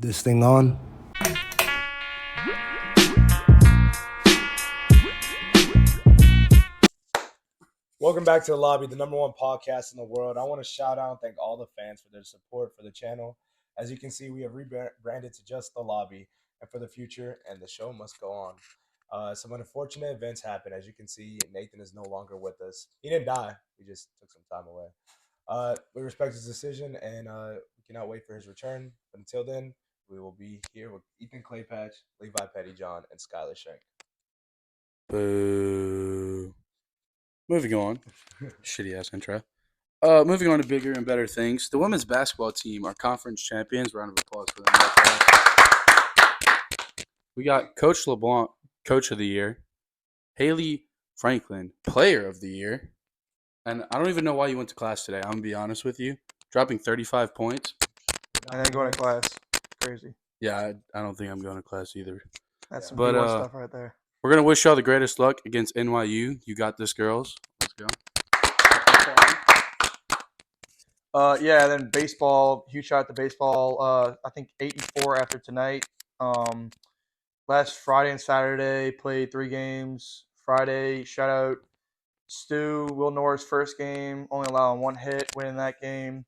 this thing on. Welcome back to The Lobby, the number one podcast in the world. I want to shout out and thank all the fans for their support for the channel. As you can see, we have rebranded to just The Lobby and for the future, and the show must go on. Some unfortunate events happened. As you can see, Nathan is no longer with us. He didn't die. He just took some time away. We respect his decision, and we cannot wait for his return. But until then, we will be here with Ethan Claypatch, Levi Pettyjohn, and Skylar Shank. Boo. Moving on. Shitty ass intro. Moving on to bigger and better things. The women's basketball team are conference champions. Round of applause for them. We got Coach LeBlanc, Coach of the Year. Haley Franklin, Player of the Year. And I don't even know why you went to class today. I'm going to be honest with you. Dropping 35 points. And then going to class. Crazy. Yeah, I don't think I'm going to class either. That's some But, B1 stuff right there. We're going to wish y'all the greatest luck against NYU. You got this, girls. Let's go. Yeah, then baseball, huge shout out to baseball. I think 8-4 after tonight. Last Friday and Saturday, played 3 games. Friday, shout out Stu, Will Norris first game, only allowing 1 hit, winning that game.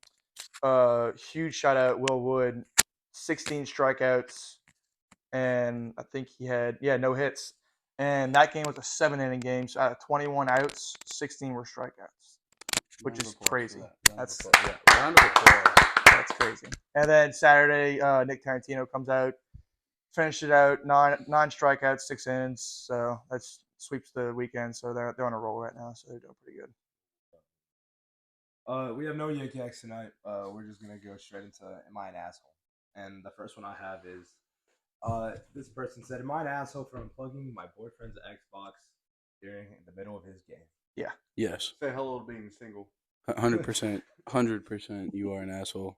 Huge shout out Will Wood, 16 strikeouts, and I think he had, no hits. And that game was a 7-inning game, so out of 21 outs, 16 were strikeouts, which is crazy. That's round of applause. That's crazy. And then Saturday, Nick Tarantino comes out, finished it out, 9 strikeouts, 6 innings. So that sweeps the weekend. So they're on a roll right now. So they're doing pretty good. We have no Yankees tonight. We're just gonna go straight into "Am I an Asshole?" And the first one I have is this person said, "Am I an asshole for unplugging my boyfriend's Xbox during the middle of his game?" Yeah. Yes. Say hello to being single. 100%. 100%. You are an asshole.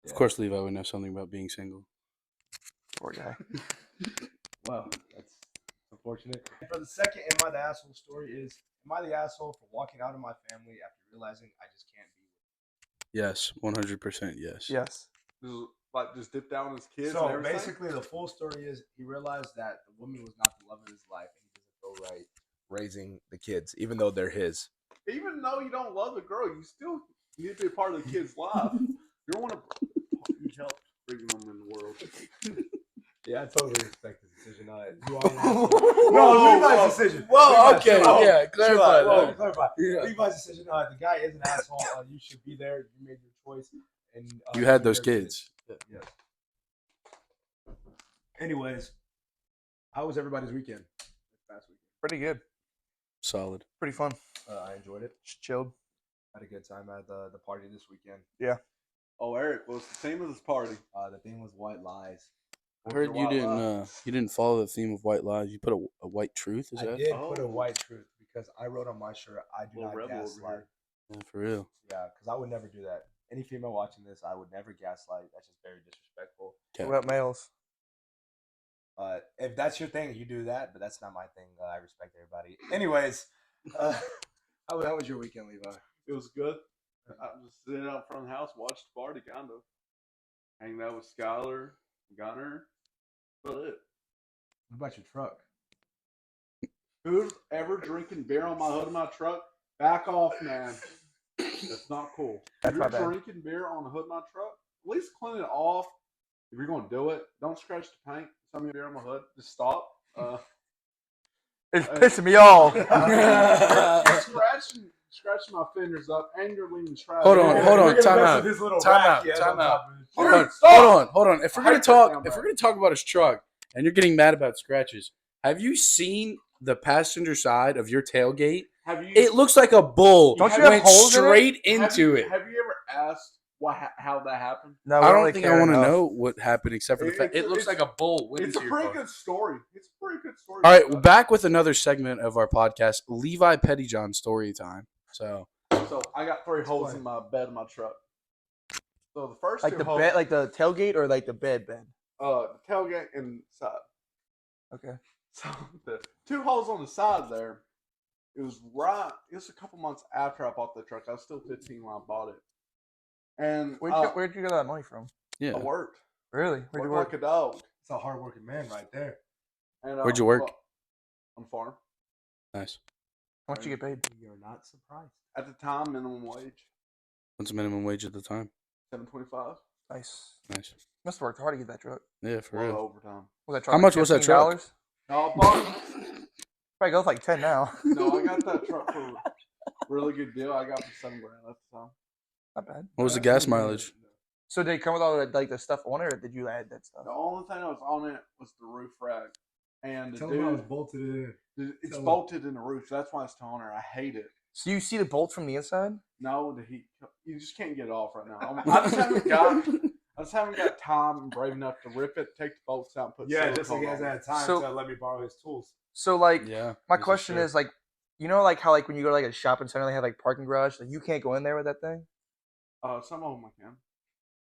Yeah. Of course, Levi would know something about being single. Poor guy. Well, that's unfortunate. And for the second "Am I the Asshole?" story is, "Am I the asshole for walking out of my family after realizing I just can't be with Yes. 100%. Yes. Yes. Just dip down with his kids. So and everything? basically, the full story is he realized that the woman was not the love of his life, and he doesn't feel right raising the kids, even though they're his. Even though you don't love the girl, you still need to be a part of the kid's life. You don't want to. You help bring them in the world. Yeah, I totally respect the decision. You are an asshole. No, Levi's decision. Whoa, Levi's, okay, chill out. yeah, clarify Chill out. that. Clarify. Yeah. Levi's decision. The guy is an asshole. You should be there. You made your choice, and You had they're those kids. Yes. Anyways, how was everybody's weekend? Past weekend. Pretty good. Solid. Pretty fun. I enjoyed it. Just chilled. Had a good time at the party this weekend. Oh, Eric, what's the theme of this party? The theme was white lies. I heard you didn't follow the theme of white lies. You put a white truth. Is I that? did put a Oh. white truth because I wrote on my shirt, "I do Little not rebel over gaslight." here. Yeah, for real. Yeah, because I would never do that. Any female watching this, I would never gaslight. That's just very disrespectful. Okay. What about males? If that's your thing, you do that, but that's not my thing. I respect everybody. Anyways, how was your weekend, Levi? It was good. I was just sitting out front of the house, watched the party, kind of. Hanging out with Skylar, Gunner. That's about it. What about your truck? Who's ever drinking beer on my hood of my truck? Back off, man. That's not cool. That's if my you're bad. drinking beer on the hood of my truck, at least clean it off. If you're going to do it, don't scratch the paint. Some of your beer on my hood. Just stop. It's pissing me off. Scratching my fingers up, and you're leaving trash. Hold on, time out. Hold on. If we're gonna talk about his truck, and you're getting mad about scratches, have you seen the passenger side of your tailgate? Have you? It looks like a bull Don't you have went holes in it? straight into it. Have you ever asked how that happened? No, I don't really think I care want to enough. know what happened, except for the fact it looks it's- like a bull went It's a into your pretty car. good story. It's a pretty good story. All right, we're back with another segment of our podcast, Levi Pettyjohn story time. So So I got 3 holes in my bed of my truck. So the first Like 2 the holes, bed, like the tailgate, or like the bed. the tailgate and side. Okay. So the 2 holes on the side there, it was a couple months after I bought the truck. I was still 15 when I bought it. And Where'd you get that money from? yeah, I worked. Really? Where'd you Work work? like a dog. It's a hardworking man right there. And, Where'd you work? On the farm. Nice. How much you get paid? You're not surprised. At the time, minimum wage, What's the minimum wage at the time? $7.25. Nice. Nice. Must have worked hard to get that truck. Yeah, for A lot of real. overtime. Was that truck How like much was that truck? $15? No, I bought. Probably go for like 10 now. No, I got that truck for a really good deal. I got it for $7,000 at the time. Not bad. What was the gas mileage? So did it come with all the, like the stuff on it, or did you add that stuff? The only thing that was on it was the roof rack, and the Tell him how it's dude, bolted in. it's Tell him. bolted in the roof. That's why it's toner. I hate it. So you see the bolts from the inside? No, the heat. You just can't get it off right now. I just haven't got time and brave enough to rip it, take the bolts out, and put. Yeah, just like he silicone hasn't on it. had time So- to let me borrow his tools. So like, Yeah. my this question true. is like, you know, like how like when you go to like a shopping center, they have like parking garage. Like you can't go in there with that thing. Some of them I can.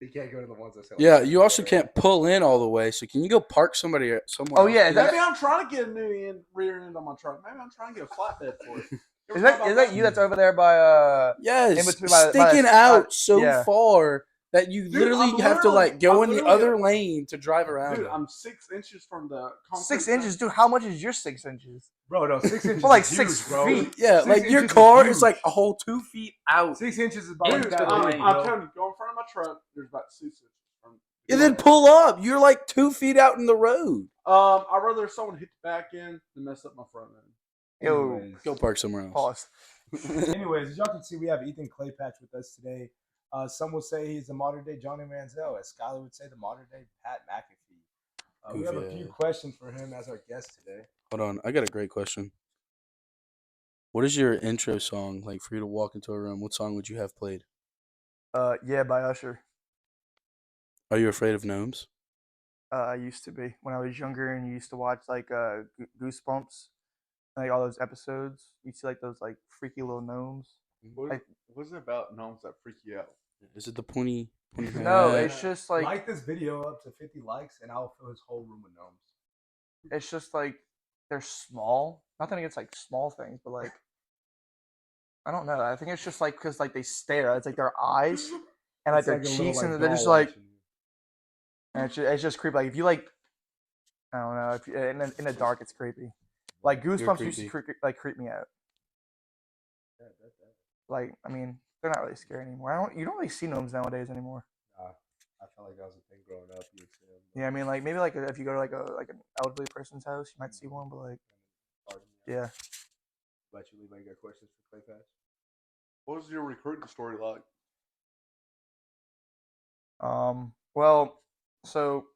You can't go to the ones that say. Yeah, you also can't pull in all the way. So can you go park somewhere Oh, else? yeah, Maybe I'm trying to get a new rear end on my truck. Maybe I'm trying to get a flatbed for it. You ever Is thought about that you that's over there by Yes, in between by sticking the- out so yeah. far that you Dude, literally I'm have to like go literally- in the I'm other literally- lane to drive around. Dude, it. I'm 6 inches from the concrete 6 inches, dude? How much is your 6 inches? Bro, no, 6 inches. Well, like is 6 huge, bro. feet. Yeah, 6 like your inches is car is huge. like a whole 2 feet out. 6 inches is about Dude, like that I'm- big, I'm bro. telling you, go in front of my truck. There's about 6 inches. From And then pull up. You're like 2 feet out in the road. I'd rather someone hit the back end than mess up my front end. Yo, Anyways. Go park somewhere else. pause. Anyways, as y'all can see, we have Ethan Claypatch with us today. Some will say he's the modern day Johnny Manziel, as Skylar would say the modern day Pat McAfee. We have a Goofy few ass. questions for him as our guest today. Hold on, I got a great question. What is your intro song like for you to walk into a room? What song would you have played? Yeah, by Usher. Are you afraid of gnomes? I used to be when I was younger, and you used to watch like Goosebumps, like all those episodes. You see like those like freaky little gnomes. What's it about gnomes that freak you out? Is it the pointy head? No, it's just Like, like this video up to 50 likes, and I'll fill his whole room with gnomes. it's just like they're small. Nothing against like small things, but like I don't know. I think it's just like because like they stare. It's like their eyes and like It's their a little, cheeks, like, and they're just doll like, watching you. and it's just creepy. Like if you like, I don't know. If you, in the dark, it's creepy. Like Goosebumps used to creepy. creep me out. Like I mean, they're not really scary anymore. You don't really see gnomes nowadays anymore. I felt like that was a thing growing up. You would see them, Yeah, I mean, like maybe like if you go to like an elderly person's house, you might see one, but like yeah. But you leave any good questions for Claypatch? What was your recruiting story like? Well, so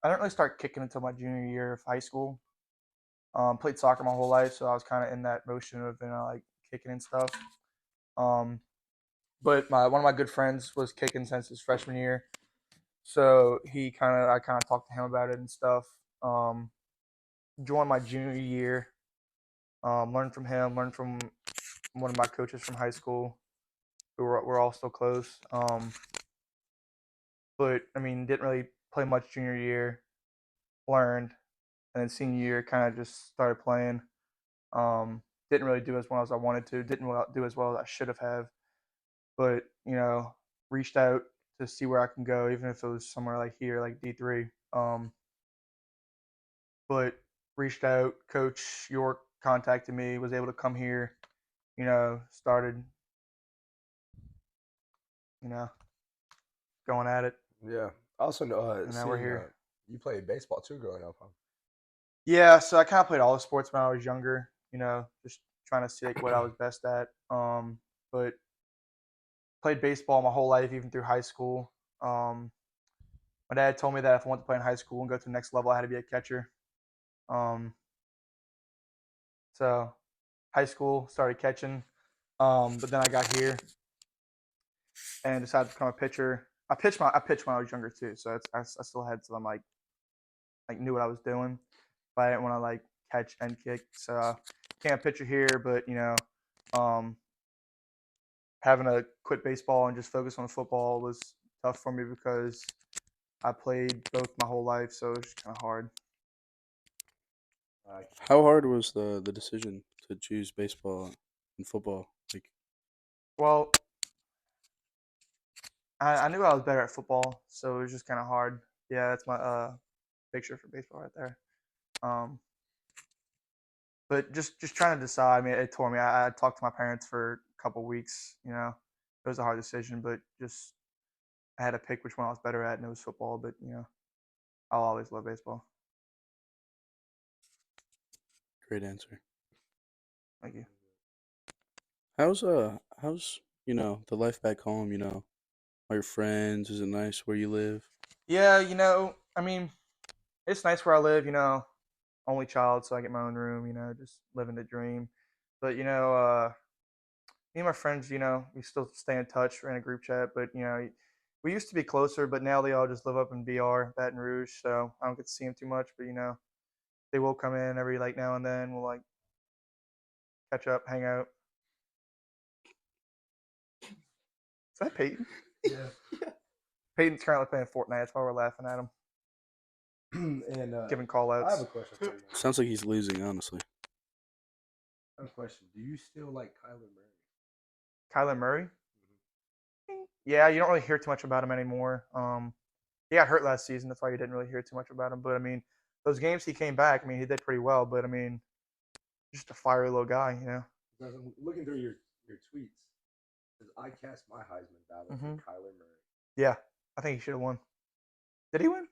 I didn't really start kicking until my junior year of high school. Played soccer my whole life, so I was kind of in that motion of like kicking and stuff. But one of my good friends was kicking since his freshman year, so I kind of talked to him about it and stuff. Joined my junior year. Learned from him. Learned from one of my coaches from high school. We're all still close. But I mean, didn't really play much junior year. Learned, and then senior year kind of just started playing. Didn't really do as well as I wanted to. Didn't do as well as I should have. But reached out to see where I can go, even if it was somewhere like here, like D3. But reached out. Coach York contacted me. Was able to come here. Started. Going at it. Yeah. I also know. And now we're here. You played baseball too growing up, huh? Yeah, so I kind of played all the sports when I was younger. Just trying to see like what I was best at. But played baseball my whole life, even through high school. My dad told me that if I wanted to play in high school and go to the next level, I had to be a catcher. So high school started catching, but then I got here and decided to become a pitcher. I pitched when I was younger too, so I still had some like knew what I was doing, but I didn't want to like catch and kick. So became a pitcher here, but having to quit baseball and just focus on football was tough for me because I played both my whole life, so it was kind of hard. How hard was the decision to choose baseball and football? Like, Well, I knew I was better at football, so it was just kind of hard. Yeah, that's my picture for baseball right there. But just trying to decide. I mean, it tore me. I talked to my parents for a couple weeks. You know, it was a hard decision, but just I had to pick which one I was better at, and it was football. But I'll always love baseball. Great answer. Thank you. How's the life back home? All your friends? Is it nice where you live? Yeah, I mean, it's nice where I live. Only child, so I get my own room. Just living the dream. But me and my friends, we still stay in touch. We're in a group chat, but we used to be closer, but now they all just live up in BR, Baton Rouge, so I don't get to see them too much. But they will come in every like now and then. We'll like catch up, hang out. Is that Peyton? Yeah. Peyton's currently playing Fortnite. That's why we're laughing at him, And giving call I have outs. a question for you. Sounds like he's losing, honestly. I have a question. Do you still like Kyler Murray? Kyler Murray? Yeah, you don't really hear too much about him anymore. He got hurt last season. That's why you didn't really hear too much about him. But I mean, those games he came back. I mean, he did pretty well. But I mean, just a fiery little guy. Because I'm looking through your tweets. Because I cast my Heisman ballot for Kyler Murray. Yeah, I think he should have won. Did he win?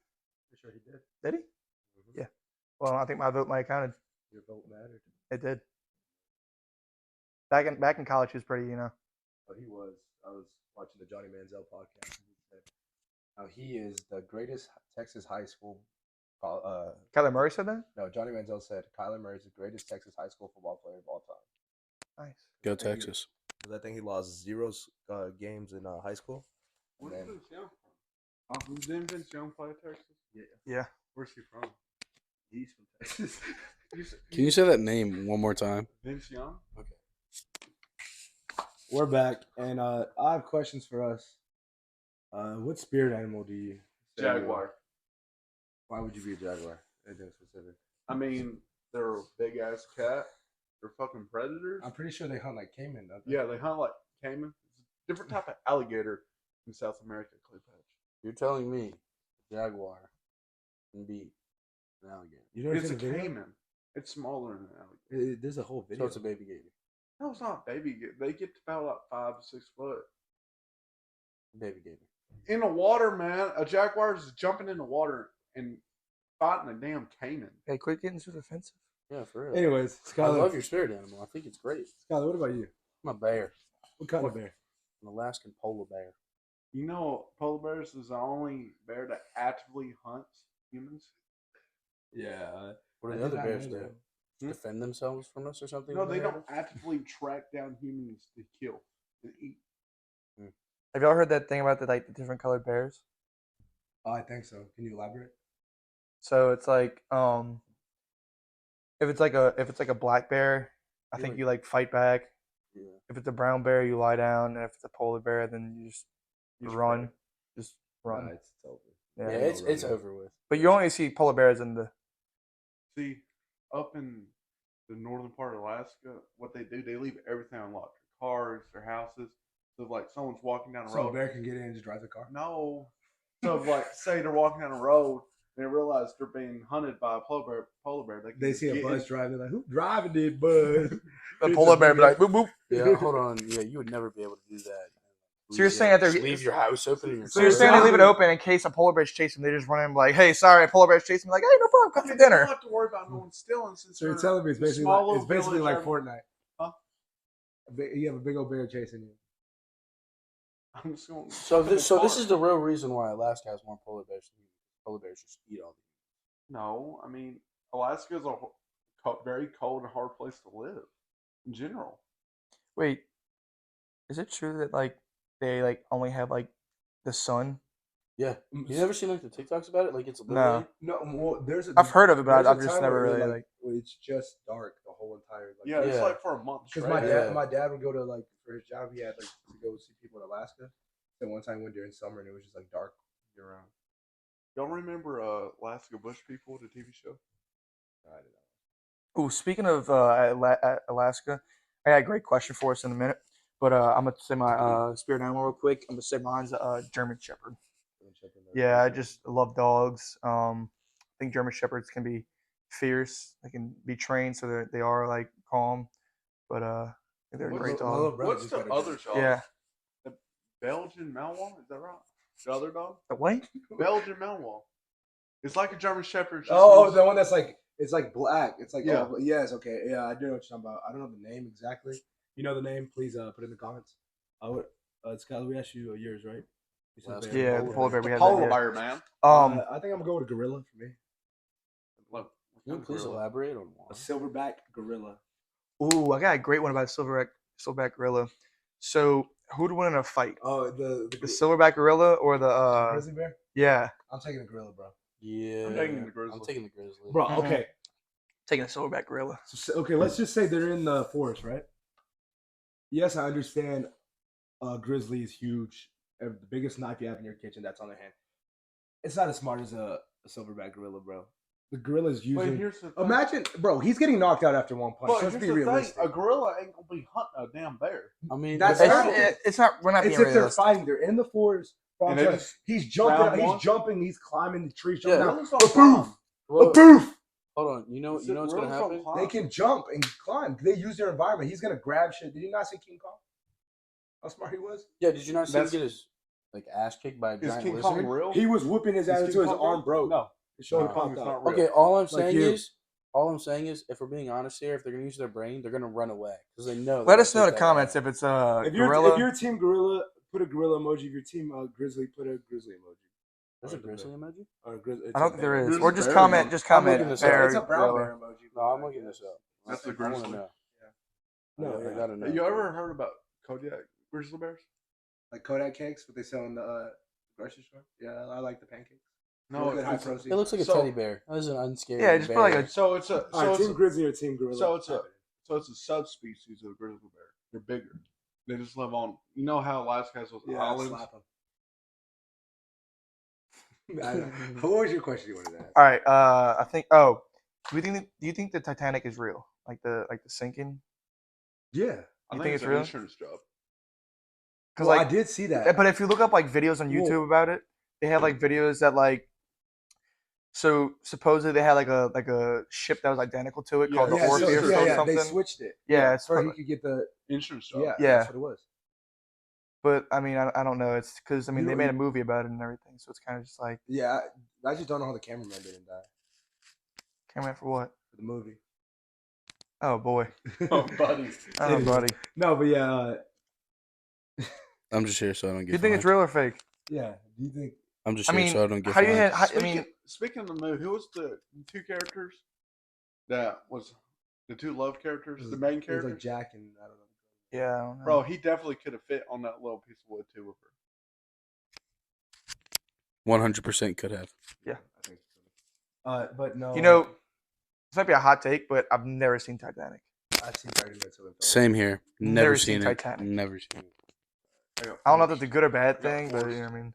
For sure he did. Did he? Yeah. Well, I think my vote might have counted. Your vote mattered. It did. Back in college, he was pretty. But he was. I was watching the Johnny Manziel podcast, and he said how he is the greatest Texas high school. Kyler Murray said that. No, Johnny Manziel said Kyler Murray is the greatest Texas high school football player of all time. Nice. Go Texas. Because I think he lost 0 games in high school. Where's Vince Young from? Didn't Vince Young play at Texas? Yeah. Where's he from? He's from Texas. Can you say that name one more time? Vince Young? Okay. We're back, and I have questions for us. What spirit animal do you? say you are? Jaguar. Why would you be a jaguar? Anything specific? I mean, they're a big ass cat. They're fucking predators. I'm pretty sure they hunt like caiman, don't they? Yeah, they hunt like caiman. It's a different type of alligator in South America, Clay Patch. You're telling me jaguar can beat an alligator? You never It's a seen the video? caiman. It's smaller than an alligator. There's a whole So video. it's a baby gator. No, it's not baby. They get to about like 5 to 6 foot. Baby gator. In the water, man. A jaguar is jumping in the water and fighting a damn caiman. Hey, quit getting so defensive. Yeah, for real. Anyways, I Skylar. love your spirit animal. I think it's great. Skylar, what about you? I'm a bear. What kind of bear? An Alaskan polar bear. You know, polar bears is the only bear that actively hunts humans. Yeah. What do I the did other not bears know do? that. Defend themselves from us or something? No, they don't actively track down humans to kill and eat. Have y'all heard that thing about the different colored bears? Oh, I think so. Can you elaborate? So it's like if it's like a black bear, I think you like fight back. Yeah. If it's a brown bear, you lie down, and if it's a polar bear, then you just run, just run. It's over. Yeah. Yeah, it's over with. But you only see polar bears in the. See, up in the northern part of Alaska, what they do, they leave everything unlocked. Their cars, their houses. So, like, someone's walking down the So a road. bear can get in and just drive the car? No. So, like, say they're walking down the road and they realize they're being hunted by a polar bear. Can They see a get bus in- driving, they're like, who's driving this bus? The polar bear be like boop boop. Yeah, hold on. Yeah, you would never be able to do that. So you're saying that they're- Just leave your house open and your So you're car- saying they leave it open in case a polar bear's chasing them. They just run in like, hey, sorry, a polar bear's chasing me. Like, hey, no problem, come for They dinner. don't have to worry about no one stealing since So you're they're telling me it's in a basically small like, little village Fortnite. Huh? You have a big old bear chasing you. I'm just going. So this is the real reason why Alaska has more polar bears than humans. Polar bears just eat all the No, I mean Alaska is a very cold and hard place to live in general. Wait, is it true that like they like only have like the sun? Yeah. You never seen like the TikToks about it? Like it's No. literally No, well, there's a. I've heard of it, but there's I've a just time never where, really like where it's just dark the whole entire. Like, Yeah, it's Yeah. like for a month Because straight. Yeah. my dad would go to like for his job, he had like to go see people in Alaska. And one time we went during summer and it was just like dark year round. Y'all remember Alaska Bush People, the TV show? I didn't know. Oh, speaking of Alaska, I got a great question for us in a minute. But I'm gonna say my spirit animal real quick. I'm gonna say mine's a German Shepherd. Yeah, I just love dogs. I think German shepherds can be fierce. They can be trained so that they are like calm, but I think they're a What's great the- My little dog. brother What's just the got a other German dog? Yeah. The Belgian Malinois, is that right? The other dog? The what? Belgian Malinois. It's like a German Shepherd. Just Oh, looks- the one that's like it's like black. It's like Yeah. yes, okay, yeah, I do know what you're talking about. I don't know the name exactly. You know the name? Please put it in the comments. I would. Scott, we asked you yours, right? You said Last bear. Yeah, Polar the polar bear. bear. We The had polar that. Yeah. bear, man. I think I'm gonna go with a gorilla for me. Look, Can you please elaborate on A one? silverback gorilla. Ooh, I got a great one about silverback gorilla. So, who'd win in a fight? Oh, The silverback gorilla or the grizzly bear. yeah, I'm taking a gorilla, bro. Yeah, I'm taking the grizzly. I'm taking the grizzly. Bro, Mhm. okay. taking a silverback gorilla. So, okay, let's just say they're in the forest, right? Yes, I understand. Grizzly is huge. The biggest knife you have in your kitchen, that's on their hand. It's not as smart as a silverback gorilla, bro. The gorilla's But using. here's the thing. Imagine, bro, he's getting knocked out after one punch. But So let's here's be the realistic. thing. A gorilla ain't gonna be hunting a damn bear. I mean, That's It's, not- it's not. We're not It's being if they're realistic. fighting. They're in the forest. Bro, I'm And they telling you, just he's jumping. round one? He's jumping. He's climbing the trees. Yeah, Jumping out. gorillas A don't climb. poof. well, A poof. hold on. You know what's gonna Gorillas don't happen? climb. They can jump and climb. They use their environment. He's gonna grab shit. Did you not see King Kong? How smart he was. Yeah, did you not see him That's- get his like ass kicked by a Is giant King lizard? Kong real? He was whooping his ass Is until King his Kong arm real? broke. No. His shoulder King Kong popped is out. not real. Okay, all I'm you. saying is, if we're being honest here, if they're gonna use their brain, they're gonna run away because they know. Let us know in the comments if it's a If you're gorilla. if you're team gorilla, put a gorilla emoji. If you're team grizzly, put a grizzly emoji. There's a grizzly emoji. Or grizzly. I don't think there is. There's Or a just bear comment. one. Just I'm comment. looking this bear, up. It's a brown gorilla. bear emoji. No, I'm looking this up. That's the I want to grizzly. know. No, I yeah. gotta know. You ever heard about Kodiak grizzly bears? Like Kodak cakes, what they sell in the grocery store. Yeah, I like the pancakes. No, Good high it's, protein. It looks like a So- teddy bear. That is an unscared. Yeah, just put like bear. a- so it's a All so right, it's team a, grizzly or team gorilla. so it's a subspecies of the grizzly bear. They're bigger. They just live on. You know how Alaska has those yeah, islands. slap him. What was your question you wanted to ask? All right. I think. Oh, do you think the Titanic is real? Like the sinking? Yeah, I You think think it's it's an real? insurance job. Because well, like, I did see that. but if you look up like videos on Well- YouTube about it, they have like videos that like. So supposedly they had like a ship that was identical to it Yeah, called the yeah, Orpheus so, or yeah, something. they switched it. Yeah, it's so from- he could get the Insurance job. yeah, Yeah. that's what it was. But I mean, I don't know. It's because I mean You they know- made a movie about it and everything, so it's kind of just like Yeah, I just don't know how the cameraman didn't die camera for what? for the movie. Oh boy, Oh, buddy. oh buddy. No, but yeah, I'm just here so I don't get. You think it's fined. real or fake? yeah. Do you think? I'm just I here mean, so I don't get. how do you fined. I mean, Speaking of the movie, who was the two characters that was the two love characters, the main It was characters? like Jack and I don't know. yeah, I don't know. Bro, he definitely could have fit on that little piece of wood too with her. 100% could have. I think so. But no. You know, this might be a hot take, but I've never seen Titanic. I've seen 30 minutes of it. Same here. Never, Never seen seen it. Titanic. Never seen it. I don't know if that's a good or bad got thing, but forced. you know what I mean.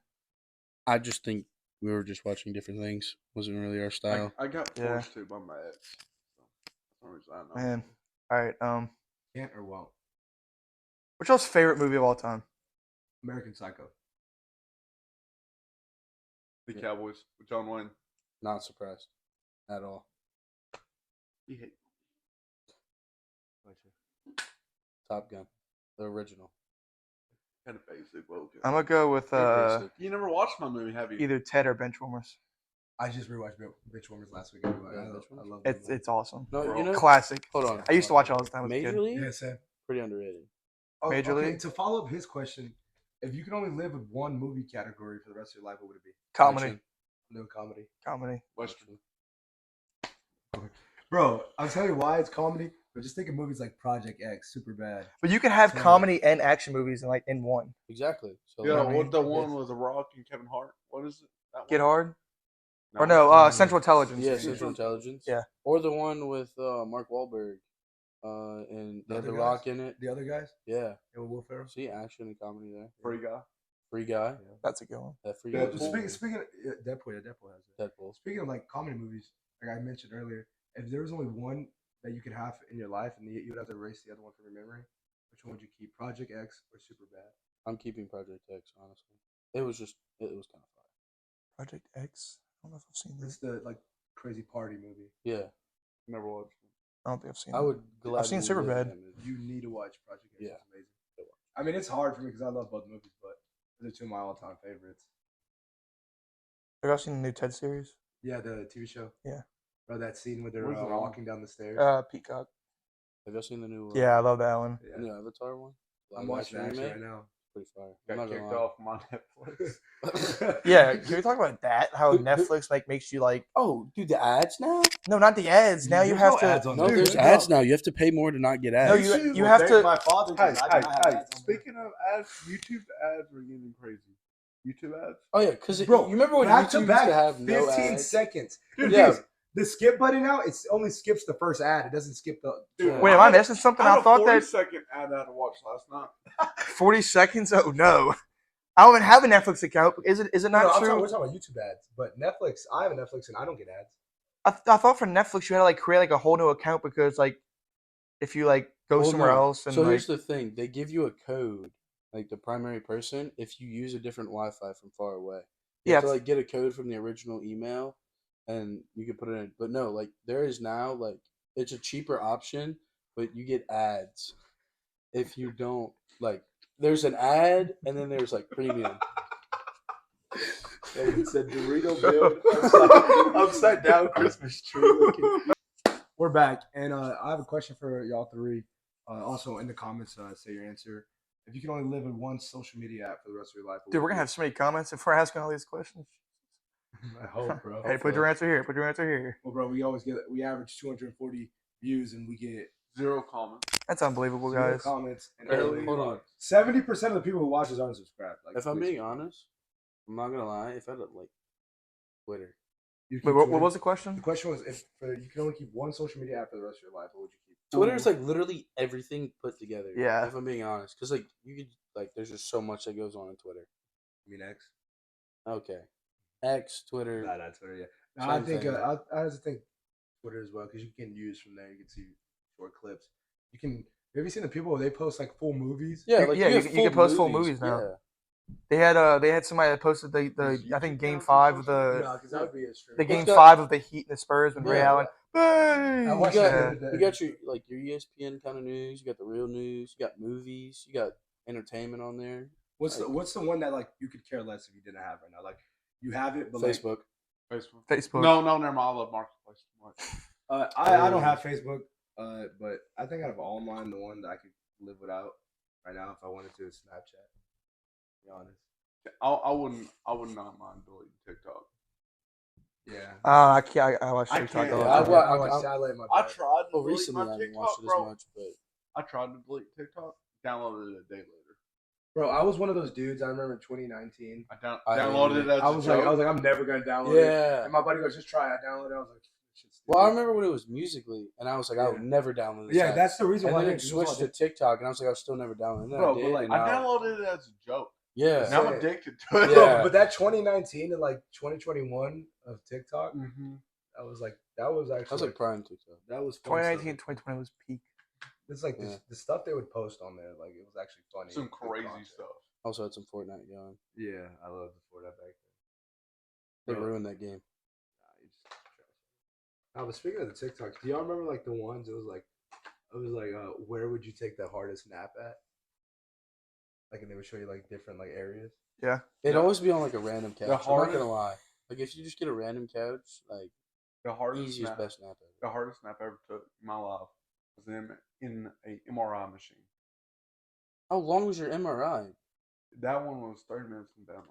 I just think we were just watching different things. Wasn't really our style. I got Yeah. forced to by my ex. So, that's the only reason I know. Man, all right. Can't or won't. What's y'all's favorite movie of all time? American Psycho. The Cowboys with John Wayne. Not surprised at all. He hate Top Gun, the original. kind of basic. Well, okay. I'm gonna go with Pretty basic. You never watched my movie, have you? either Ted or Benchwarmers. I just rewatched Bitchwarmers last week. Anyway. Yeah, I Bitchwarmers? love that It's movie. awesome. No, Bro. you know. Classic. Hold on. I used to watch it all the time. As a Major kid. League, Yeah, Sam. pretty underrated. Oh, Major okay, League? to follow up his question, if you could only live with one movie category for the rest of your life, what would it be? Comedy. Action. No comedy. Comedy. Western. Bro, I'll tell you why it's comedy, but just think of movies like Project X, super bad. But you can have Yeah. comedy and action movies in one. Exactly. So Yeah, I like, mean, what the it's- one with The Rock and Kevin Hart? What is it? That Get one? Hard No, or no? no. Central Intelligence. Yeah, Yeah. Central Intelligence. Yeah. Or the one with Mark Wahlberg, and they had other The guys? Rock in it. The other guys? Yeah. Yeah, with Will Ferrell? See action and comedy there. Free Guy. Free guy. That's a good one. That free Yeah, guy. just Speaking of Deadpool, yeah, Deadpool has it. Deadpool. Speaking of like comedy movies, like I mentioned earlier, if there was only one that you could have in your life and you would have to erase the other one from your memory, which one would you keep? Project X or Superbad? I'm keeping Project X. Honestly, it was kind of fire. Project X. I don't know if I've seen It's this. the like crazy party movie. Yeah, Never watched it. I don't think I've seen I it. would gladly. seen live in Superbad. that movie. You need to watch Project X. Yeah. It's amazing. I mean, it's hard for me because I love both movies, but they're two of my all-time favorites. Have y'all seen the new Ted series? Yeah, the TV show. Yeah. Bro, that scene where they're Where's it on? walking down the stairs. Peacock. Have y'all seen the new? Yeah, I love that one. Yeah. The new Avatar one. I'm Live watching action that actually remake? right now. Pretty fire. Got I'm not kicked gonna lie. off my Netflix. Yeah, can we talk about that? How Who- Netflix like makes you like Oh, dude, the ads now? no, not the ads. Now you There's have no to. ads on No, there. there's Dude, ads now. You have to pay more to not get No, ads. you have to- My father. Hey, does. I hey, do not have hey! ads on there. Speaking of ads, YouTube ads are getting crazy. YouTube ads, Oh yeah, because Bro, you remember when back YouTube to used back, to have no 15 ads? seconds. Dude, Yeah. The skip button now, it only skips the first ad. It doesn't skip the. Dude, Wait, am I missing something? I I had a thought 40 that second ad I had to watch last night. 40 seconds. Oh no, I don't even have a Netflix account. Is it No, not I'm true? we're talking about YouTube ads, but Netflix. I have a Netflix and I don't get ads. I thought for Netflix you had to like create like a whole new account because like if you like go Well, somewhere no. else and So like here's the thing: they give you a code, like the primary person, if you use a different Wi-Fi from far away. You have to Yeah. like get a code from the original email, and you can put it in. But no, like there is now like it's a cheaper option, but you get ads if you don't like. There's an ad, and then there's like premium. It said Dorito build upside down Christmas tree looking. We're back, and I have a question for y'all three. Also, in the comments, say your answer. If you can only live in one social media app for the rest of your life, what dude, would we're it gonna have so many comments if we're asking all these questions. be? I hope, bro. Hey, put your answer here. Put your answer here. Well, bro, we average 240 views, and we get 0 comments. That's unbelievable, 0 guys. comments. And Barely. Hold on. 70% of the people who watch us aren't subscribed. Like, If I'm please being subscribe. honest, I'm not gonna lie. If I had like Twitter, You keep Wait, what Twitter? was the The question? question was if you can only keep one social media app for the rest of your life, what would you keep? Twitter is like literally everything put together. Yeah. If I'm being honest, because like you could like there's just so much that goes on Twitter. I mean, X. Okay, X, Twitter. Nah, Twitter. Yeah. No, Same I think thing. I also think Twitter as well because you can use from there. You can see short clips. You can. Have you seen the people where they post like full movies? Yeah, You- like yeah, you, you have can- you can post full movies now. Yeah. They had somebody that posted the I think game 5 of the No, because that would be a stream. the game got- 5 of the Heat and the Spurs when Ray Yeah. Allen. Bang! I You watched got, that the Yeah. other day. you got your like your ESPN kind of news. You got the real news. You got movies. You got entertainment on there. What's the one that like you could care less if you didn't have right now? Like you have it, but Facebook. Facebook. Facebook. No, never mind. I love Marketplace too much. Like, I don't have Facebook, but I think out of all mine, the one that I could live without right now if I wanted to is Snapchat. To be honest. I would not mind deleting TikTok. Yeah. I can't. I watch I TikTok can't. a Yeah, lot. I- I watch Satellite in my I bed. tried to Well, delete recently I my haven't TikTok, watched it as bro. much, but I tried to delete TikTok, downloaded it a day later. Bro, I was one of those dudes. I remember in 2019. I I downloaded hated it as I a was joke. like, I'm never gonna download it. yeah. And my buddy goes, just try it. I downloaded it. I was like, shit's stupid. Well, I remember when it was Musically, and I was like, I would Yeah. never download this. Yeah, app. that's the reason And why then I it didn't. switched to TikTok, and I was like, I'll still never download it. And then Bro, I but, did, like, and I now- downloaded it as a joke. Yeah. Now I'm Yeah. addicted to it. Yeah. But that 2019 and like 2021 of TikTok, Mm-hmm. that was actually That was like prime TikTok. that was fun 2019, stuff. 2020 was peak. It's like Yeah. the stuff they would post on there, like it was actually funny. Some Good crazy content. stuff. Also had some Fortnite going. Yeah, I love the Fortnite back They Bro. ruined that game. then. But speaking of the TikToks, do y'all remember like the ones? It was like, where would you take the hardest nap at? Like, and they would show you like different like areas. Yeah. It'd always be on like a random couch. I'm not hardest- gonna lie. Like if you just get a random couch, like The hardest easiest nap, best nap ever. the hardest nap I ever took in my life was in a MRI machine. How long was your MRI? That one was 30 minutes from Bama.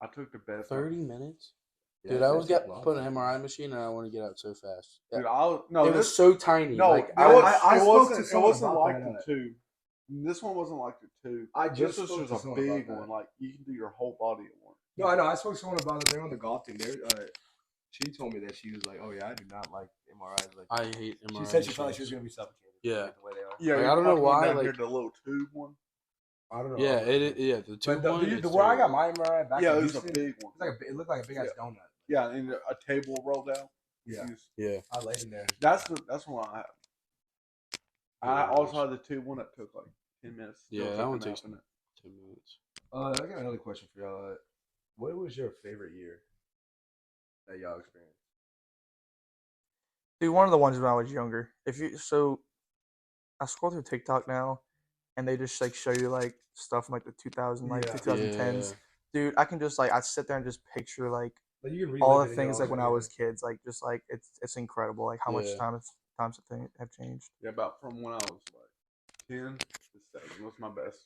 I took the best. 30 minutes? Yeah, Dude, that's I always actually got long. put in an MRI machine and I want to get out so fast. Dude, I was no. it was This, so tiny. no, like, it, I was, was, I it spoke to wasn't. It someone wasn't about like that. the two. This one wasn't like the two. I This just was spoke just to a someone about big that. one. Like you can do your whole body at once. No, I know. I spoke to someone about it. They're on the golf team. She told me that she was like, "Oh yeah, I do not like MRIs." Like, I hate MRI. she said she felt like she was machines. gonna be suffocated. Yeah. like, the way they are. Yeah, Like, you're I don't know talking about why, down like- here, the little tube one. I don't know. Yeah, yeah, the two But the, one. the, it's where I got terrible. my MRI back Yeah, in it was a Houston, big one. it looked like a big ass donut. Yeah, and a table rolled out. Yeah, Yeah. I laid in there. That's one I had. I Yeah, also had the two one that took like 10 minutes. Still Yeah, took that one a nap takes in it. 10 minutes. I got another question for y'all. what was your favorite year that y'all experienced? Dude, one of the ones when I was younger. I scroll through TikTok now, and they just like show you like stuff from like the 2000, like Yeah. 2010s. Dude, I can just like I sit there and just picture like Like you can all relive the it in your things own like when I was opinion. kids. Like just like it's incredible. Like how much Yeah. times have changed. Yeah, about from when I was like 10 to 7 was my best.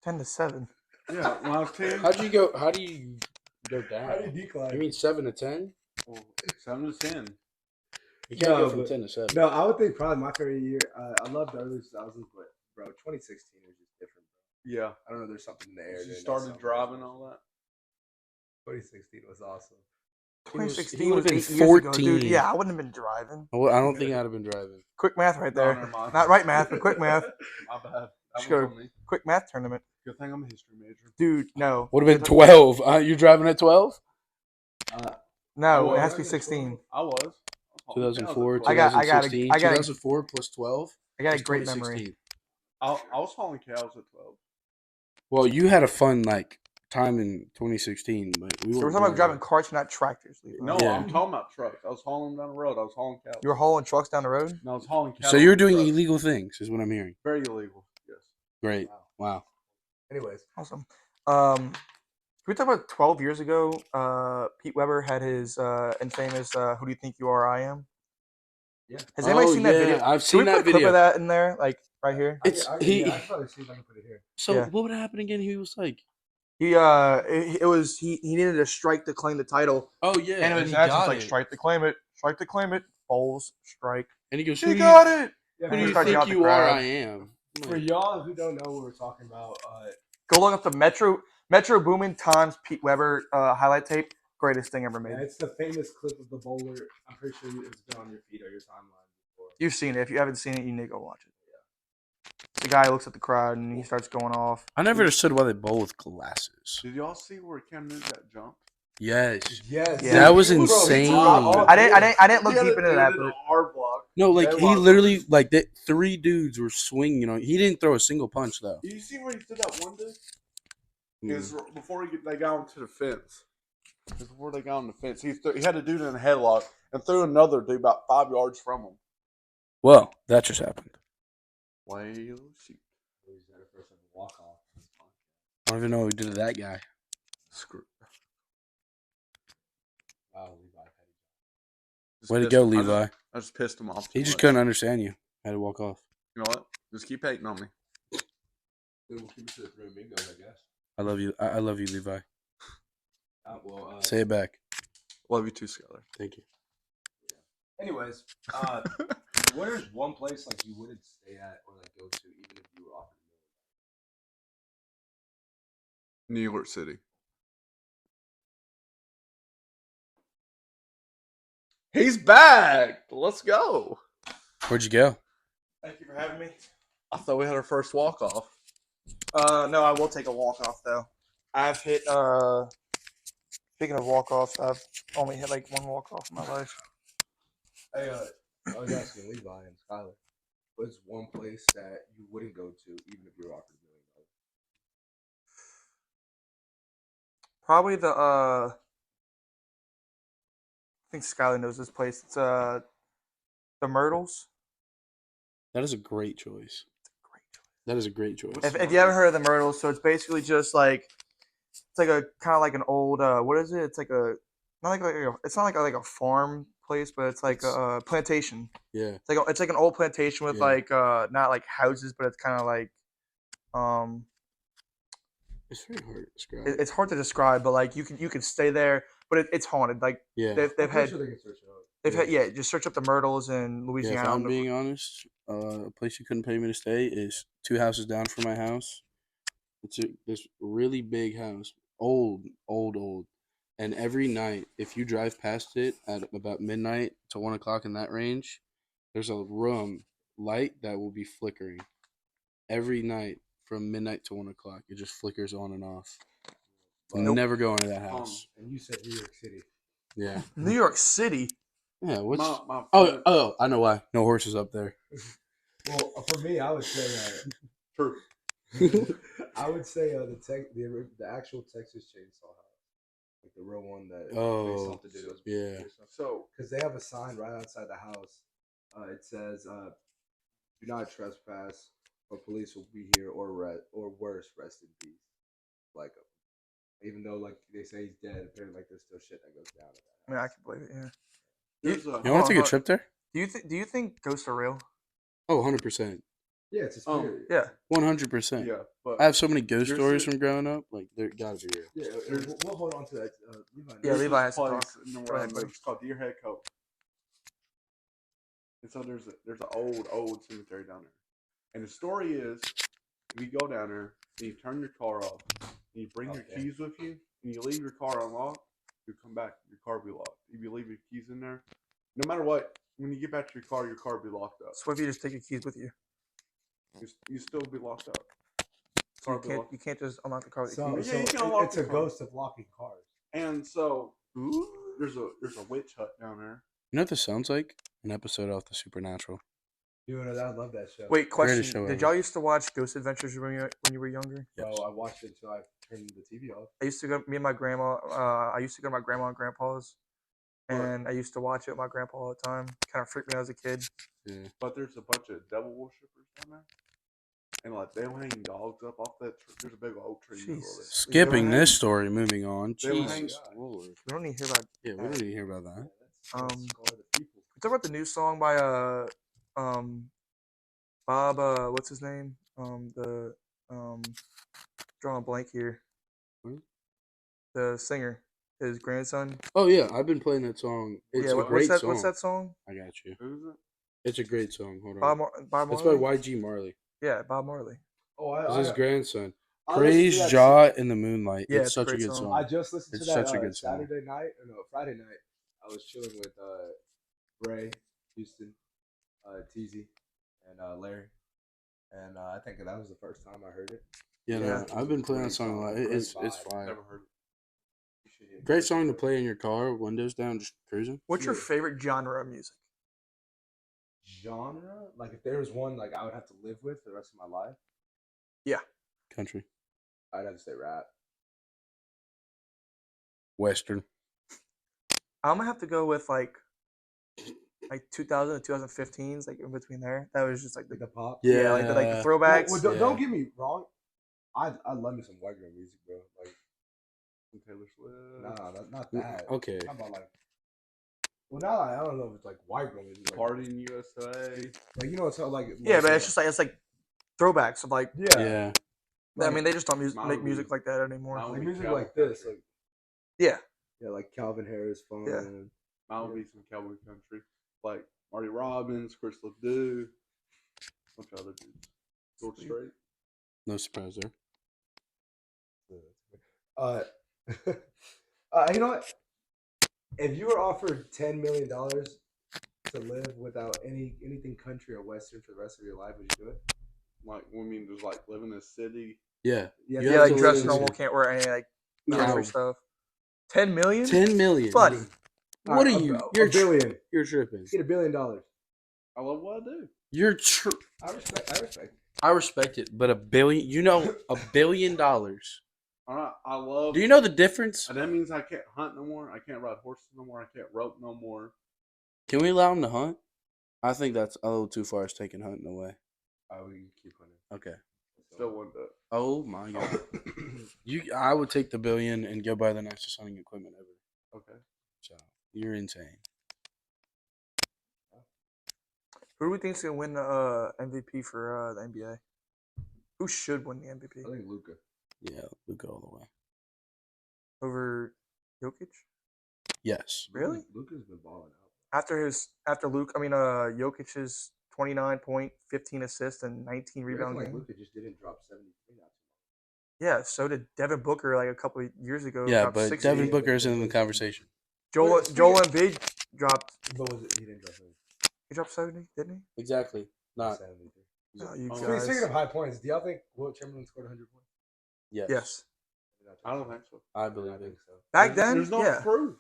10 to 7. Yeah, when I was 10. How do you go down? How do you decline? You mean 7 to 10? Well, 7 to 10. You can't No, go from but- 10 to 7. No, I would think probably my favorite year. I loved the early 2000s, but bro, 2016 was just different. Bro. Yeah. I don't know. There's something in the air. You dude, that started summer. driving all that. 2016 was awesome. He was- 2016 he was would've been 8 years ago, dude. 14. Yeah, I wouldn't have been driving. I don't think I'd have been driving. Quick math right No, there. never mind. Not right math, but quick math. My bad. That was Sure. on me. Quick math tournament. Good thing I'm a history major. Dude, no. Would have been 12. You driving at 12? No, Oh, it has to be well, 16. I was. 2004, I got- 2016. I got- 2004 plus 12. I got a is great 2016. memory. I was hauling cows at 12. Well, you had a fun time in 2016, but we So were we're talking about driving carts, not tractors. Levi. No, Yeah. I'm talking about trucks. I was hauling them down the road. I was hauling cows. You were hauling trucks down the road? No, I was hauling cows. So you were on doing trucks. illegal things, is what I'm hearing. Very illegal. Yes. Great. Wow. Anyways, Awesome. Can we talk about 12 years ago? Pete Weber had his infamous "Who do you think you are? I am." yeah. Has anybody Oh, seen that yeah, video? I've Can seen we that put a clip video. of that in there, like right here? It's- I he- can probably see if I can put it here. So Yeah. what would happen again? He was like, He he needed a strike to claim the title, oh yeah, and it was he actually got like it. strike to claim it, Bowles strike. And he goes, He who do got you, it. Yeah, who do He you started think yelling at the you are? crowd. I am. I'm For like, y'all who don't know what we're talking about, Go look up the Metro Boomin times Pete Weber highlight tape. Greatest thing ever made. yeah, it's the famous clip of the bowler. I'm pretty sure it's been on your feed or your timeline before. You've seen it. If you haven't seen it, you need to go watch it. The guy looks at the crowd and he starts going off. I never understood why they bowl with glasses. Did y'all see where Cam Newton got jumped? Yes. Yes, Yeah. That was Bro, he insane. dropped all I didn't three. look He had deep to into do that, it in but a hard block. No, like That he was- literally like the 3 dudes were swinging on. He didn't throw a single punch though. You see where he did that one day? Mm. Is before they got onto the fence. Because before they got on the fence, he had a dude in a headlock and threw another dude about 5 yards from him. Well, that just happened. Well, shoot. He's got a first ever walk off. I don't even know who did to that guy. Screw. Wow, Levi Petty. Just Way to pissed go, him. Levi. I just pissed him off. He too just much. couldn't understand you. Had to walk off. You know what? Just keep hating on me. We'll keep it to the 3 amigos, I guess. I love you. I love you, Levi. Well, Say it back. Love you too, Skyler. Thank you. anyways, what is one place like you wouldn't stay at or like go to even if you were offered New York City. He's back. Let's go. Where'd you go? thank you for having me. I thought we had our first walk off. No, I will take a walk off though. I've hit. Speaking of walk offs, I've only hit like one walk off in my life. Hey, I was asking Levi and Skylar, what's one place that you wouldn't go to even if you were offered $1 million? Probably I think Skylar knows this place. It's the Myrtles. That is a great choice. That is a great choice. If you haven't heard of the Myrtles, so it's basically just like it's like a kind of like an old what is it? It's like a not like it's not like a farm place, but it's like a plantation. Yeah. It's like an old plantation with Yeah. like not like houses, but it's kind of like It's very hard to describe. it's hard to describe, but like you could stay there, but it's haunted. Like yeah. they've I'm pretty had sure they can search it up. they've had yeah, just search up the Myrtles in Yeah, if Louisiana. I'm being honest, a place you couldn't pay me to stay is 2 houses down from my house. It's this really big house, old, and every night, if you drive past it at about midnight to 1 o'clock in that range, there's a room light that will be flickering every night from midnight to 1 o'clock. It just flickers on and off. Nope. Never go into that house. And you said New York City. Yeah, New York City. yeah. What's My friend- I know why. No horses up there. Well, for me, I would say True. I would say the actual Texas Chainsaw House, like the real one that based Oh, off the videos. yeah. So Because they have a sign right outside the house. It says, "Do not trespass, or police will be here, or worse, rest in peace." Like, even though like they say he's dead, apparently like there's still shit that goes down at that I mean, I house. can believe it. Yeah. there's You a want to Hold take a on. trip there? Do you think ghosts are real? Oh, 100%. Yeah, it's a spirit. Yeah. 100%. yeah, but I have so many ghost There's stories a- from growing up. Like, they're gotta be real. Yeah, we'll hold on to that. Levi, Yeah, there's Levi this has to place talk. in Go where I ahead, live. buddy. It's called Deerhead Cove. And so there's an old cemetery down there. And the story is, if you go down there and you turn your car off, and you bring your Okay. keys with you, and you leave your car unlocked, you come back, your car will be locked. If you leave your keys in there, no matter what, when you get back to your car will be locked up. So what if you just take your keys with you? You still be locked up. So Car will be locked. you can't just unlock the car with So, your Yeah, keys. you can unlock it's the a car. ghost of locking cars. And so Ooh. there's a witch hut down there. You know what this sounds like? An episode off The Supernatural. Dude, I love that show. Wait, Greatest show question. Did ever. y'all used to watch Ghost Adventures when you were younger? Bro, Yes. I watched it until I turned the TV off. I used to go. Me and my grandma. I used to go to my grandma and grandpa's, What? and I used to watch it with my grandpa all the time. Kind of freaked me out as a kid. Yeah. But there's a bunch of devil worshippers down there. And like they'll hang dogs up off that tree. There's a big old tree in the middle of it. Jesus. Skipping hang- this story, moving on. they will Jesus hang- Lord. We don't need to hear about. Yeah, we don't need to hear about that. That's Um, Scar the People. We talk about the new song by Bob what's his name? Drawing a blank here. Hmm? The singer, his grandson. Oh yeah, I've been playing that song. It's yeah, a what's great that? song. What's that song? I got you. Who's it? It's a great song. Hold on. Bob It's Marley. by YG Marley. Yeah, Bob Marley. Oh, It's his grandson. I listened to Praise that Jah in the Moonlight. Yeah, it's it's a such a great good song. song. I just listened It's to that such a good song. Saturday night, or no, Friday night. I was chilling with Bray, Houston, Teasy, and Larry, and I think that was the first time I heard it. Yeah, no, Yeah. I've been playing that Great song a lot. song, It's great vibe. fire. Never heard it. You should hear it. Great song to play in your car, windows down, just cruising. What's your Yeah. favorite genre of music? Genre? Like if there was one like I would have to live with for the rest of my life, Country, I'd have to say rap. Western. I'm gonna have to go with like 2000 to 2015s, like in between there. That was just like Like the the pop. yeah, like the Well, throwbacks. don't Yeah. get me wrong. I love me some white girl music, bro. Like Some Taylor Swift. nah, not that. Okay. How about like? Well, now I don't know if it's like white girl music. Like, Party in USA. like you know, it's like Yeah, but it's just like throwbacks of like. yeah, Yeah. I mean, they just don't make Mountain music Dew. like that anymore. Mountain like Dew music Cowboy like this, Country. like Yeah, yeah, like Calvin Harris, fun. Yeah. Mine would be some cowboy country. Like Marty Robbins, Chris LeDoux, a bunch of other dudes. George Strait. No surprise there. Uh, you know what? If you were offered $10 million to live without anything country or western for the rest of your life, would you do it? Like, I mean, there's like living in a city. Yeah. Yeah, You yeah, have like to dress live in normal, city. can't wear any like No. country stuff. 10 million, 10 million. buddy. What are Alright, you? a You're billion. You're tripping. Get $1 billion. I love what I do. You're I respect. I respect it, but $1 billion. You know, $1 billion. I love. Do you know the difference? That means I can't hunt no more. I can't ride horses no more. I can't rope no more. Can we allow him to hunt? I think that's a little too far. It's taking hunting away. We can keep hunting. Okay. Still want that. Oh my god. I would take the $1 billion and go buy the nicest hunting equipment ever. Okay. So you're insane. Who do we think is gonna win the MVP for the NBA? Who should win the MVP I think Luca. Yeah, Luka all the way. over Jokic? Yes. Really? Luca's been balling out. After Jokic's 29 point, 15 assists, and 19 rebound Like game. Luca just didn't drop 73 now. Yeah, so did Devin Booker like a couple of years ago. Yeah, dropped but 60. Devin Booker isn't in the conversation. Joel Wait, Embiid dropped. But was it? He didn't drop 73. He dropped 70, didn't Exactly. Not. 73. he? No, you Oh, guys. Speaking of high points, do y'all think Wilt Chamberlain scored 100 points? Yes. Yes. I don't think so. I I believe think it. so. Back then, There's no yeah. proof.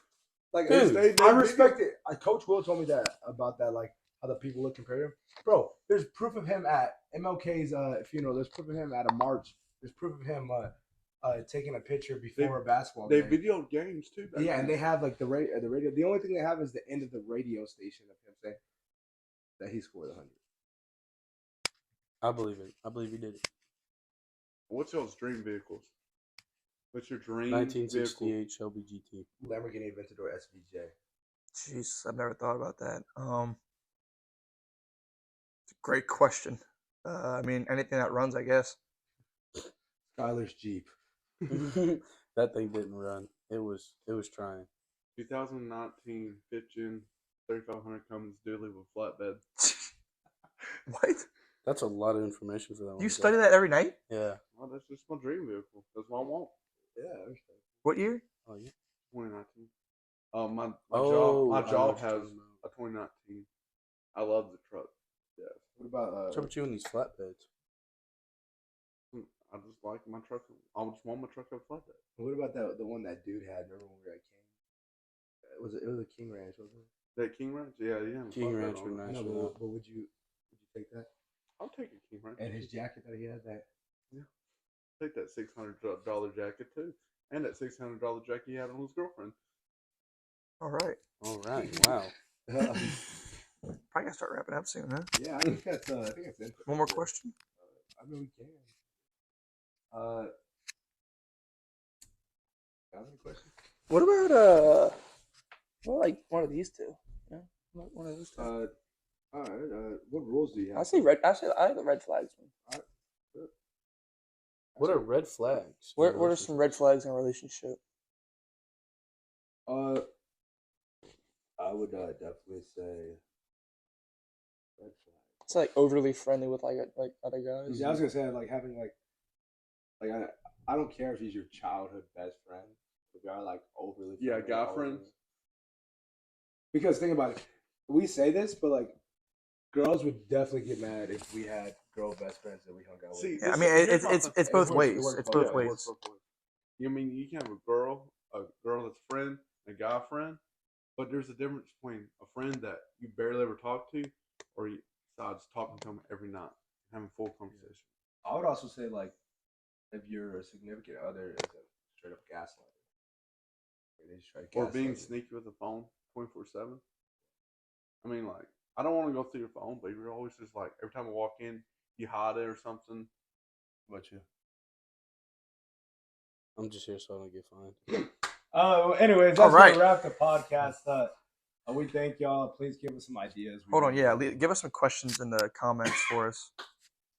Like, Dude, I respect it. Coach Will told me that about that. Like how the people look compared to him. Bro, there's proof of him at MLK's funeral. There's proof of him at a march. There's proof of him taking a picture before a basketball They game. videoed games too. back Yeah, and then. they have like the radio. The only thing they have is the end of the radio station of him saying that he scored 100. I believe it. I believe he did it. What's y'all's dream vehicles? What's your dream vehicle? 1968 Shelby GT. Lamborghini Aventador SVJ. Jeez, I've never thought about that. It's a great question. I mean, anything that runs, I guess. Skylar's Jeep. That thing didn't run. It was trying. 2019 5th-gen 3500 Cummins dually with flatbed. What? That's a lot of information for that one. You study that every night? Yeah. Well, that's just my dream vehicle. That's what I want. Yeah, I understand. What year? Oh yeah. 2019. My Oh, job. My I know job what you're has talking about. a 2019. I love the truck. Yeah, What about What's up with you and these flatbeds? I just like my truck. I just want my truck to have flatbed. what about the one that dude had? Remember when we were at King? It was a King Ranch, wasn't it? That King Ranch, yeah. King flatbed Ranch on were it. nice. I know, for that. but would you take that? I'll take a King Ranch. And his jacket that he had, that Take that $600 jacket too, and that $600 jacket he had on his girlfriend. All right. All right. Wow. Probably gotta start wrapping up soon, huh? yeah, I think that's it. One more question. I mean, we can. Got any questions? What about like one of these two? Yeah, one of these two. All right. What rules do you have? I say red. I like the red flags one. What are red flags? What are some red flags in a relationship? I would definitely say red flag. It's like overly friendly with like other guys. Yeah, I was gonna say like having like I don't care if he's your childhood best friend. If y'all like overly Yeah, friendly guy all the friends. time. Because think about it, we say this, but like girls would definitely get mad if we had girl best friends that we hung out with. See, Yeah, I this- mean, here's my it's thing. both It works- ways. it works It's both both ways. it works ways. both ways. You mean you can have a girl that's a friend, a guy friend, but there's a difference between a friend that you barely ever talk to, or you besides talking to them every night, having full conversation. I would also say like if your significant other is a straight up gaslighter. They just try to Or being gaslight you. sneaky with the phone 24/7. I mean, like, I don't want to go through your phone, but you're always just like, every time I walk in, you hide it or something. What about you? I'm just here so I don't get fined. Anyways, All that's right. gonna wrap the podcast. We thank y'all. Please give us some ideas. Hold on, yeah. Give us some questions in the comments for us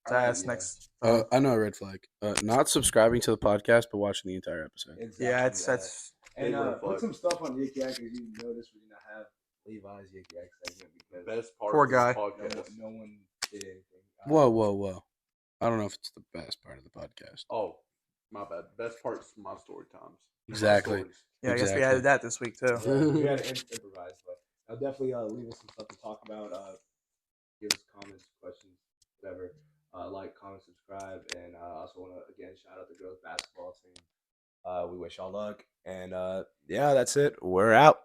to ask next. I know a red flag. Not subscribing to the podcast, but watching the entire episode. Exactly, Yeah, that's and big red put flag. some stuff on Yik Yak if you notice we did not have Levi's Yik Yak segment because Best part Poor of this guy. podcast. no one did anything. Whoa. I don't know if it's the best part of the podcast. Oh, my bad. Best part's my story times. My Exactly. stories. yeah. I guess we Exactly. added that this week too. Yeah, we had to improvise, but I'll definitely leave us some stuff to talk about. Give us comments, questions, whatever. Like, comment, subscribe, and I also want to again shout out the girls basketball team. We wish y'all luck, and yeah, that's it. We're out.